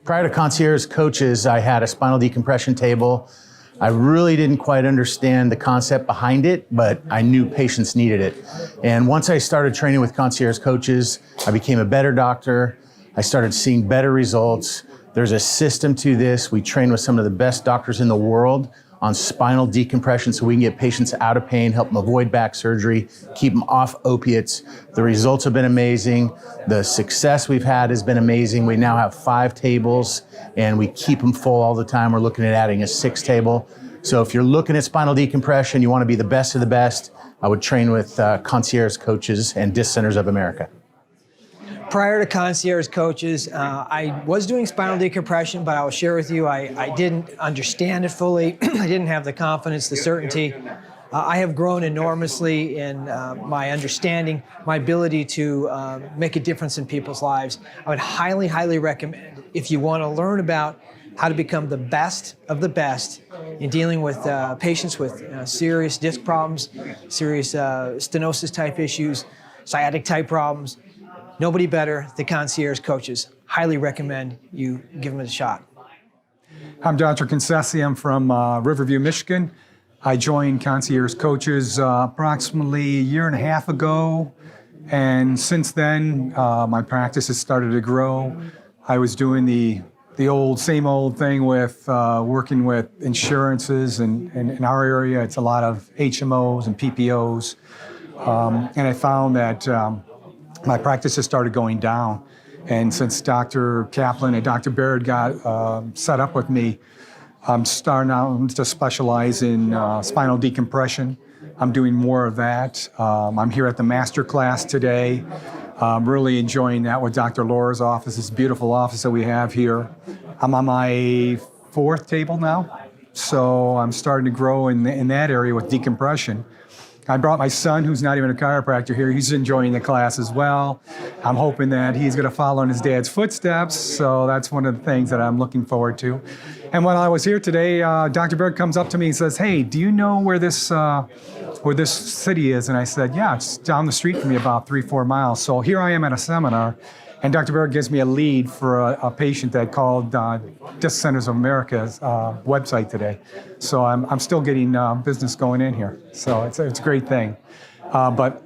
Prior to Concierge Coaches, I had a spinal decompression table. I really didn't quite understand the concept behind it, but I knew patients needed it. And once I started training with Concierge Coaches, I became a better doctor. I started seeing better results. There's a system to this. We train with some of the best doctors in the world on spinal decompression so we can get patients out of pain, help them avoid back surgery, keep them off opiates. The results have been amazing. The success we've had has been amazing. We now have 5 tables and we keep them full all the time. We're looking at adding a 6th table. So if you're looking at spinal decompression, you want to be the best of the best, I would train with Concierge Coaches and Disc Centers of America. Prior to Concierge Coaches, I was doing spinal decompression, but I will share with you, I didn't understand it fully. I didn't have the confidence, the certainty. I have grown enormously in my understanding, my ability to make a difference in people's lives. I would highly, highly recommend, if you want to learn about how to become the best of the best in dealing with patients with serious disc problems, serious stenosis type issues, sciatic type problems, nobody better than Concierge Coaches. Highly recommend you give them a shot. I'm Dr. Concessi. I'm from Riverview, Michigan. I joined Concierge Coaches approximately a year and a half ago. And since then, my practice has started to grow. I was doing the same old thing with working with insurances. And in our area, it's a lot of HMOs and PPOs. And I found that my practice has started going down. And since Dr. Kaplan and Dr. Baird got set up with me, I'm starting out to specialize in spinal decompression. I'm doing more of that. I'm here at the master class today. I'm really enjoying that with Dr. Laura's office, this beautiful office that we have here. I'm on my 4th table now, so I'm starting to grow in that area with decompression. I brought my son, who's not even a chiropractor, here. He's enjoying the class as well. I'm hoping that he's going to follow in his dad's footsteps, so that's one of the things that I'm looking forward to. And when I was here today, Dr. Berg comes up to me and says, "Hey, do you know where this city is?" And I said, "Yeah, it's down the street from me about 3-4 miles." So here I am at a seminar, and Dr. Berg gives me a lead for a patient that called Disc Centers of America's website today. So I'm still getting business going in here. So it's a great thing. But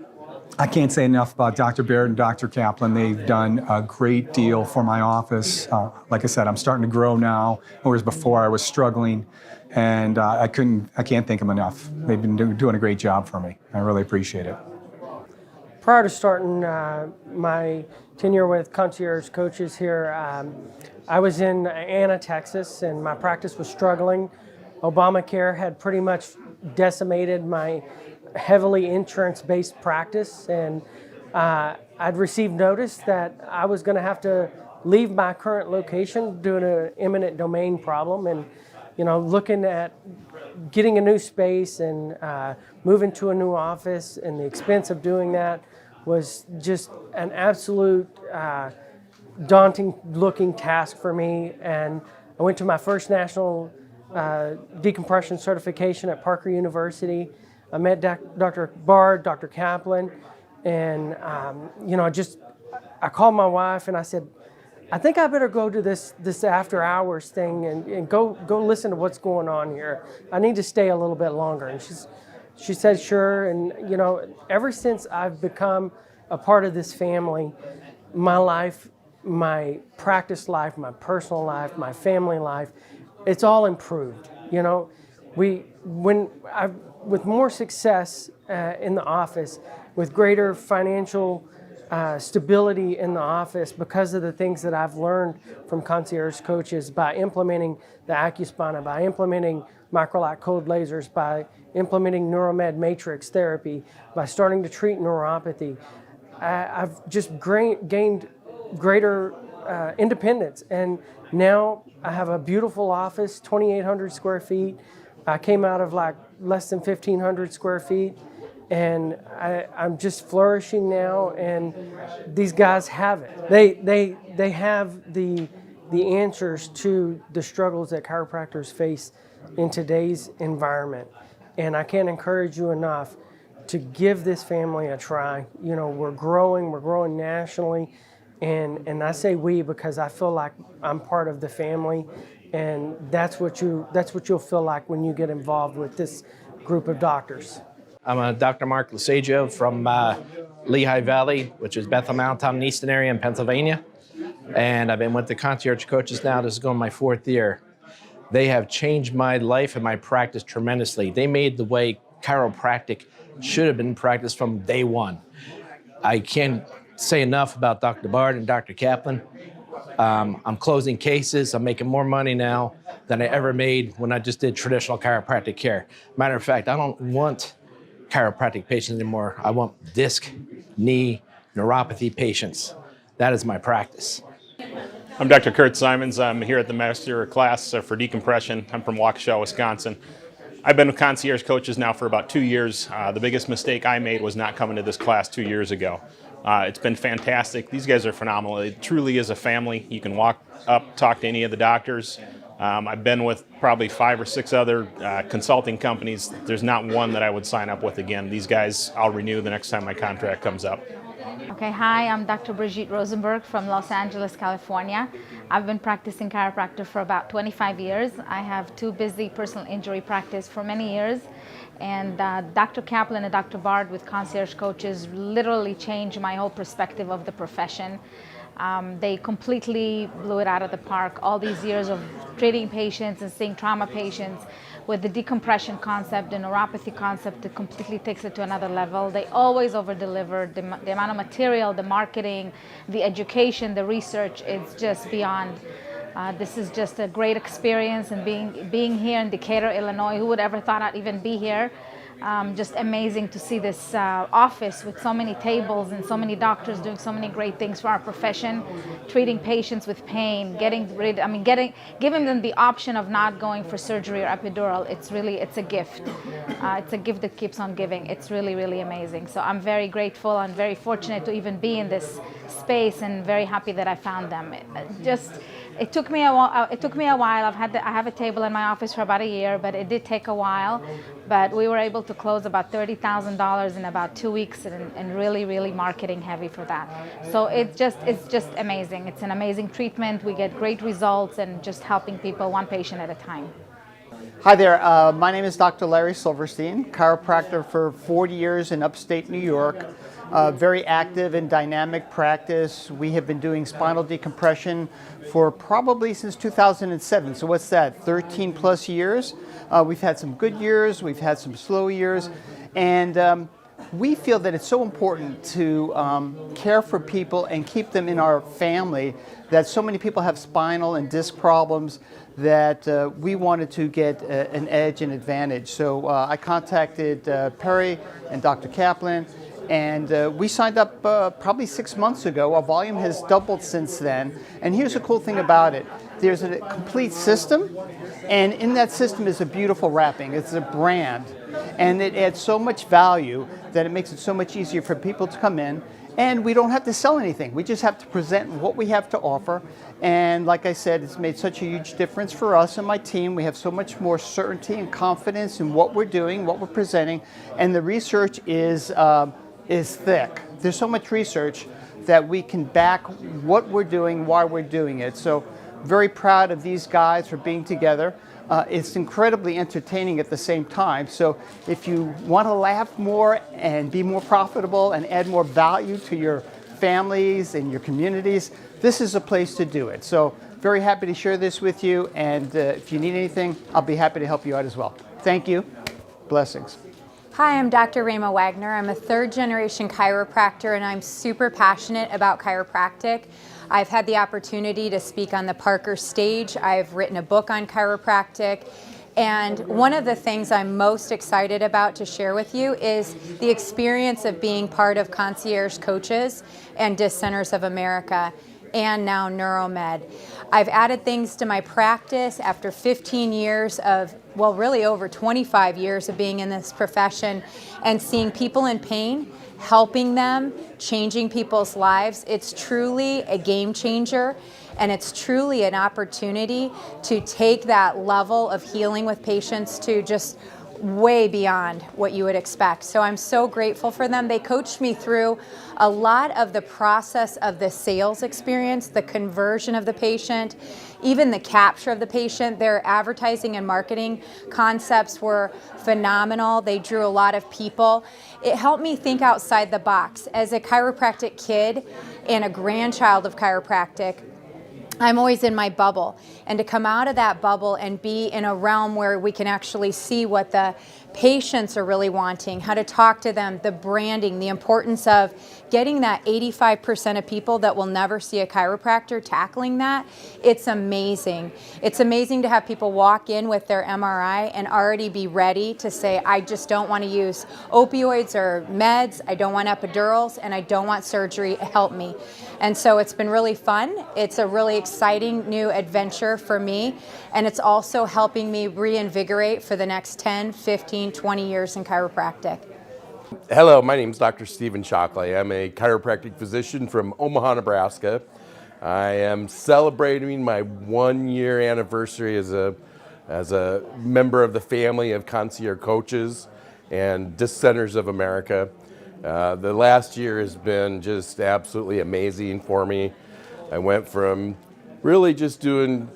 I can't say enough about Dr. Baird and Dr. Kaplan. They've done a great deal for my office. Like I said, I'm starting to grow now, whereas before I was struggling, and I can't thank them enough. They've been doing a great job for me. I really appreciate it. Prior to starting my tenure with Concierge Coaches here, I was in Anna, Texas, and my practice was struggling. Obamacare had pretty much decimated my heavily insurance-based practice, and I'd received notice that I was going to have to leave my current location due to an eminent domain problem, and looking at getting a new space and moving to a new office, and the expense of doing that was just an absolute daunting looking task for me. And I went to my first national decompression certification at Parker University. I met Dr. Bard, Dr. Kaplan, and I called my wife and I said, "I think I better go to this after hours thing and go listen to what's going on here. I need to stay a little bit longer." And she said, "Sure." And ever since I've become a part of this family, my life, my practice life, my personal life, my family life, it's all improved. With more success in the office, with greater financial stability in the office because of the things that I've learned from Concierge Coaches by implementing the AccuSpina, by implementing microlac cold lasers, by implementing neuromed matrix therapy, by starting to treat neuropathy. I've just gained greater independence, and now I have a beautiful office, 2,800 square feet. I came out of like less than 1,500 square feet, and I'm just flourishing now. And these guys have it. They have the answers to the struggles that chiropractors face in today's environment. And I can't encourage you enough to give this family a try. We're growing nationally, And I say we because I feel like I'm part of the family, and that's what you'll feel like when you get involved with this group of doctors. I'm Dr. Mark Lasagio from Lehigh Valley, which is Bethel Mountain and Easton area in Pennsylvania. And I've been with the concierge coaches now. This is going my 4th year. They have changed my life and my practice tremendously. They made the way chiropractic should have been practiced from day one. I can't say enough about Dr. Bard and Dr. Kaplan. I'm closing cases. I'm making more money now than I ever made when I just did traditional chiropractic care. Matter of fact, I don't want chiropractic patients anymore. I want disc, knee, neuropathy patients. That is my practice. I'm Dr. Kurt Simons. I'm here at the master class for decompression. I'm from Waukesha, Wisconsin. I've been with concierge coaches now for about 2 years. The biggest mistake I made was not coming to this class 2 years ago. It's been fantastic. These guys are phenomenal. It truly is a family. You can walk up, talk to any of the doctors. I've been with probably 5 or 6 other consulting companies. There's not one that I would sign up with again. These guys I'll renew the next time my contract comes up. Okay, hi, I'm Dr. Brigitte Rosenberg from Los Angeles, California. I've been practicing chiropractor for about 25 years. I have 2 busy personal injury practice for many years. And Dr. Kaplan and Dr. Bard with concierge coaches literally changed my whole perspective of the profession. They completely blew it out of the park. All these years of treating patients and seeing trauma patients with the decompression concept, the neuropathy concept, it completely takes it to another level. They always over-deliver. The amount of material, the marketing, the education, the research, it's just beyond. This is just a great experience, and being here in Decatur, Illinois, who would ever thought I'd even be here? Just amazing to see this office with so many tables and so many doctors doing so many great things for our profession, treating patients with pain, giving them the option of not going for surgery or epidural. It's a gift. It's a gift that keeps on giving. It's really, really amazing. So I'm very grateful and very fortunate to even be in this space, and very happy that I found them. It took me a while. I have a table in my office for about a year, but it did take a while. But we were able to close about $30,000 in about 2 weeks, and really, really marketing heavy for that. So it's just amazing. It's an amazing treatment. We get great results, and just helping people one patient at a time. Hi there, my name is Dr. Larry Silverstein, chiropractor for 40 years in upstate New York. Very active and dynamic practice. We have been doing spinal decompression for probably since 2007. So what's that, 13 plus years? We've had some good years, we've had some slow years, and we feel that it's so important to care for people and keep them in our family, that so many people have spinal and disc problems, that we wanted to get an edge and advantage. So I contacted Perry and Dr. Kaplan, and we signed up probably 6 months ago. Our volume has doubled since then. And here's the cool thing about it. There's a complete system, and in that system is a beautiful wrapping. It's a brand, and it adds so much value that it makes it so much easier for people to come in. And we don't have to sell anything. We just have to present what we have to offer. And like I said, it's made such a huge difference for us and my team. We have so much more certainty and confidence in what we're doing, what we're presenting. And the research is thick. There's so much research that we can back what we're doing, why we're doing it. So very proud of these guys for being together. It's incredibly entertaining at the same time. So if you want to laugh more and be more profitable and add more value to your families and your communities, this is a place to do it. So very happy to share this with you. And if you need anything, I'll be happy to help you out as well. Thank you. Blessings. Hi, I'm Dr. Rema Wagner. I'm a 3rd-generation chiropractor, and I'm super passionate about chiropractic. I've had the opportunity to speak on the Parker stage. I've written a book on chiropractic. And one of the things I'm most excited about to share with you is the experience of being part of Concierge Coaches and Disc Centers of America, and now Neuromed. I've added things to my practice after 15 years of, well, really over 25 years of being in this profession and seeing people in pain, helping them, changing people's lives. It's truly a game changer, and it's truly an opportunity to take that level of healing with patients to just way beyond what you would expect. So I'm so grateful for them. They coached me through a lot of the process of the sales experience, the conversion of the patient, even the capture of the patient. Their advertising and marketing concepts were phenomenal. They drew a lot of people. It helped me think outside the box. As a chiropractic kid and a grandchild of chiropractic, I'm always in my bubble, and to come out of that bubble and be in a realm where we can actually see what the patients are really wanting, how to talk to them, the branding, the importance of getting that 85% of people that will never see a chiropractor, tackling that, it's amazing. It's amazing to have people walk in with their MRI and already be ready to say, I just don't want to use opioids or meds, I don't want epidurals, and I don't want surgery, help me. And so it's been really fun. It's a really exciting new adventure for me, and it's also helping me reinvigorate for the next 10, 15, 20 years in chiropractic. Hello, my name is Dr. Stephen Shockley. I'm a chiropractic physician from Omaha, Nebraska. I am celebrating my 1-year anniversary as a member of the family of Concierge Coaches and Disc Centers of America. The last year has been just absolutely amazing for me. I went from really just doing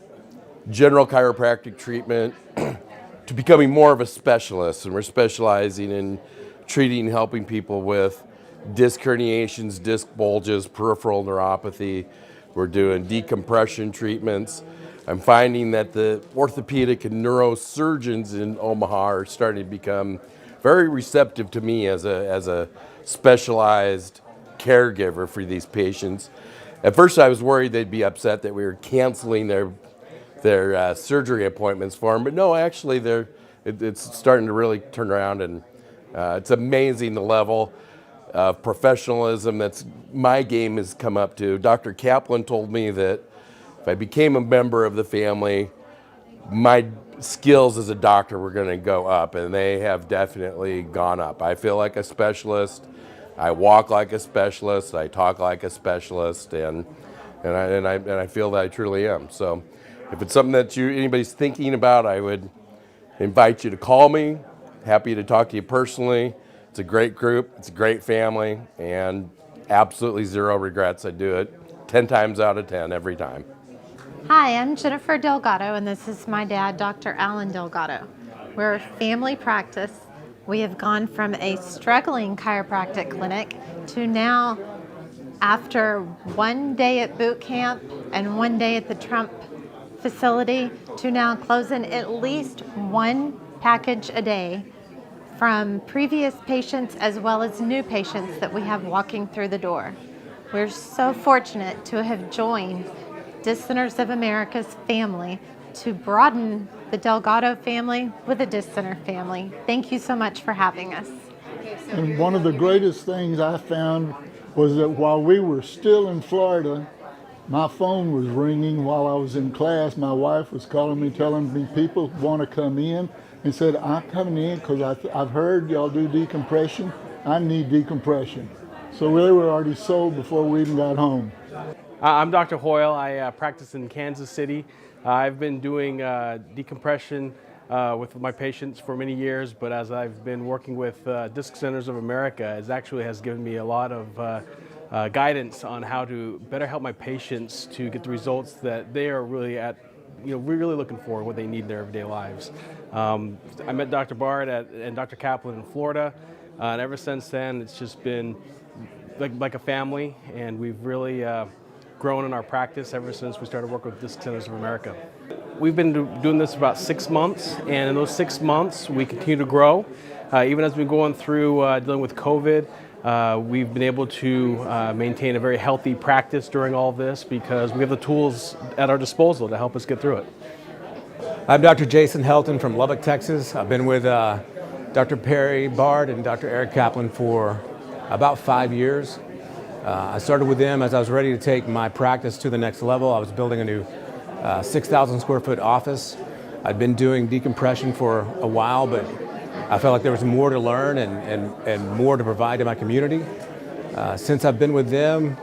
general chiropractic treatment to becoming more of a specialist, and we're specializing in treating and helping people with disc herniations, disc bulges, peripheral neuropathy. We're doing decompression treatments. I'm finding that the orthopedic and neurosurgeons in Omaha are starting to become very receptive to me as a specialized caregiver for these patients. At first I was worried they'd be upset that we were canceling their surgery appointments for them, but no, actually it's starting to really turn around, and it's amazing the level of professionalism that's my game has come up to. Dr. Kaplan told me that if I became a member of the family, my skills as a doctor were going to go up, and they have definitely gone up. I feel like a specialist. I walk like a specialist. I talk like a specialist, and I feel that I truly am. So, if it's something that anybody's thinking about, I would invite you to call me. Happy to talk to you personally. It's a great group. It's a great family, and absolutely zero regrets. I do it 10 times out of 10 every time. Hi, I'm Jennifer Delgado, and this is my dad, Dr. Alan Delgado. We're a family practice. We have gone from a struggling chiropractic clinic to now, after one day at boot camp and one day at the Trump facility, to now closing at least one package a day from previous patients as well as new patients that we have walking through the door. We're so fortunate to have joined Disc Centers of America's family to broaden the Delgado family with the Disc Center family. Thank you so much for having us. And one of the greatest things I found was that while we were still in Florida, my phone was ringing while I was in class. My wife was calling me, telling me people want to come in, and said, I'm coming in because I've heard y'all do decompression. I need decompression. So they were already sold before we even got home. I'm Dr. Hoyle. I practice in Kansas City. I've been doing decompression with my patients for many years, but as I've been working with Disc Centers of America, it actually has given me a lot of guidance on how to better help my patients to get the results that they are really we're really looking for, what they need in their everyday lives. I met Dr. Bard and Dr. Kaplan in Florida, and ever since then it's just been like a family, and we've really grown in our practice ever since we started working with Disc Centers of America. We've been doing this about 6 months, and in those 6 months we continue to grow. Even as we've been going through dealing with COVID, we've been able to maintain a very healthy practice during all of this because we have the tools at our disposal to help us get through it. I'm Dr. Jason Helton from Lubbock, Texas. I've been with Dr. Perry Bard and Dr. Eric Kaplan for about 5 years. I started with them as I was ready to take my practice to the next level. I was building a new 6,000 square foot office. I'd been doing decompression for a while, but I felt like there was more to learn and more to provide to my community. Since I've been with them,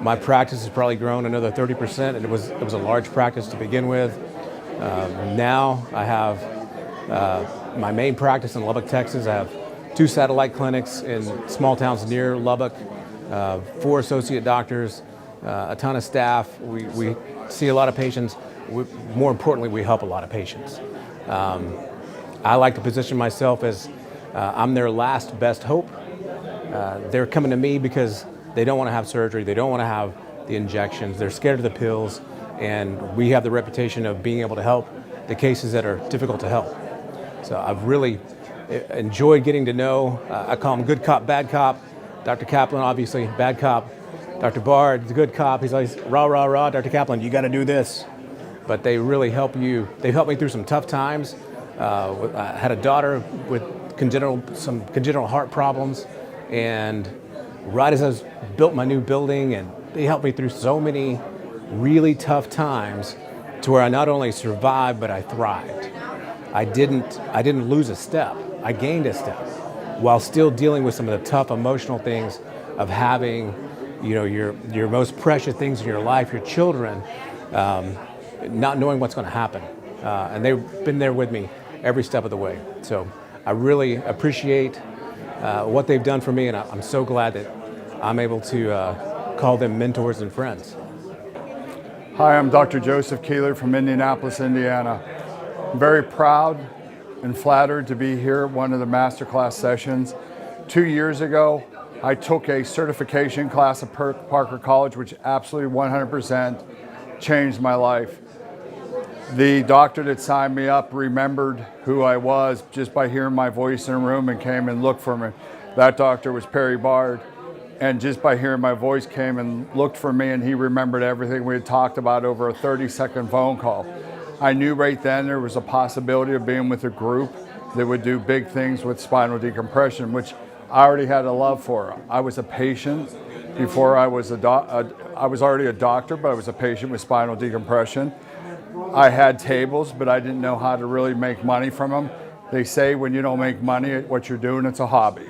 my practice has probably grown another 30%, and it was a large practice to begin with. Now I have my main practice in Lubbock, Texas. I have 2 satellite clinics in small towns near Lubbock, 4 associate doctors, a ton of staff. We see a lot of patients. More importantly, we help a lot of patients. I like to position myself as I'm their last best hope. They're coming to me because they don't want to have surgery. They don't want to have the injections. They're scared of the pills. And we have the reputation of being able to help the cases that are difficult to help. So I've really enjoyed getting to know, I call him good cop, bad cop. Dr. Kaplan, obviously, bad cop. Dr. Bard, the good cop. He's always rah, rah, rah. Dr. Kaplan, you got to do this. But they really help you. They've helped me through some tough times. I had a daughter with some congenital heart problems. And right as I built my new building, and they helped me through so many really tough times to where I not only survived, but I thrived. I didn't lose a step. I gained a step while still dealing with some of the tough emotional things of having, your most precious things in your life, your children, not knowing what's going to happen. And they've been there with me every step of the way. So I really appreciate what they've done for me, and I'm so glad that I'm able to call them mentors and friends. Hi, I'm Dr. Joseph Keeler from Indianapolis, Indiana. I'm very proud and flattered to be here at one of the masterclass sessions. 2 years ago, I took a certification class at Parker College, which absolutely 100% changed my life. The doctor that signed me up remembered who I was just by hearing my voice in a room and came and looked for me. That doctor was Perry Bard. And just by hearing my voice came and looked for me, and he remembered everything we had talked about over a 30-second phone call. I knew right then there was a possibility of being with a group that would do big things with spinal decompression, which I already had a love for. I was a patient before I was I was already a doctor, but I was a patient with spinal decompression. I had tables, but I didn't know how to really make money from them. They say when you don't make money at what you're doing, it's a hobby.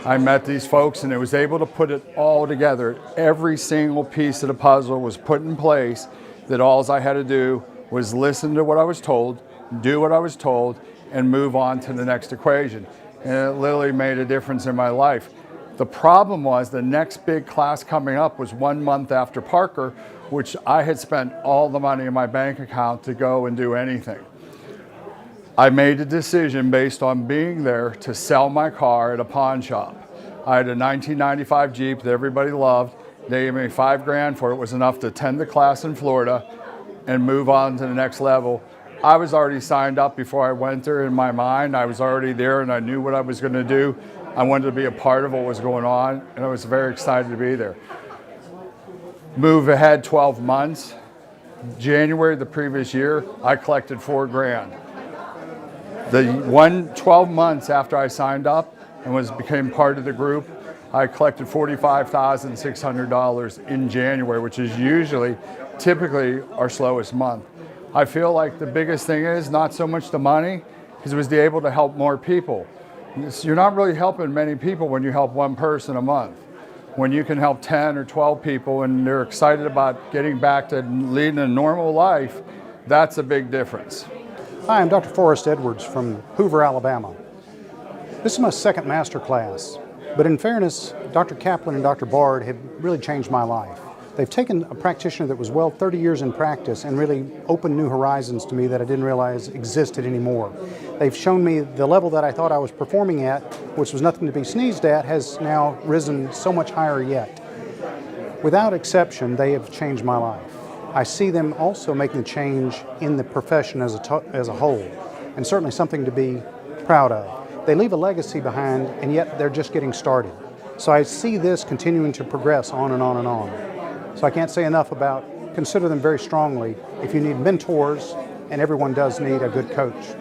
I met these folks and I was able to put it all together. Every single piece of the puzzle was put in place that all I had to do was listen to what I was told, do what I was told, and move on to the next equation. And it literally made a difference in my life. The problem was the next big class coming up was 1 month after Parker, which I had spent all the money in my bank account to go and do anything. I made a decision based on being there to sell my car at a pawn shop. I had a 1995 Jeep that everybody loved. They gave me $5 grand for it. It was enough to attend the class in Florida and move on to the next level. I was already signed up before I went there in my mind. I was already there and I knew what I was going to do. I wanted to be a part of what was going on, and I was very excited to be there. Move ahead 12 months. January the previous year, I collected $4 grand. 12 months after I signed up and became part of the group, I collected $45,600 in January, which is typically our slowest month. I feel like the biggest thing is not so much the money, because it was able to help more people. You're not really helping many people when you help one person a month. When you can help 10 or 12 people and they're excited about getting back to leading a normal life, that's a big difference. Hi, I'm Dr. Forrest Edwards from Hoover, Alabama. This is my second master class, but in fairness, Dr. Kaplan and Dr. Bard have really changed my life. They've taken a practitioner that was 30 years in practice and really opened new horizons to me that I didn't realize existed anymore. They've shown me the level that I thought I was performing at, which was nothing to be sneezed at, has now risen so much higher yet. Without exception, they have changed my life. I see them also making the change in the profession as a whole, and certainly something to be proud of. They leave a legacy behind, and yet they're just getting started. So I see this continuing to progress on and on and on. So I can't say enough about, consider them very strongly if you need mentors, and everyone does need a good coach.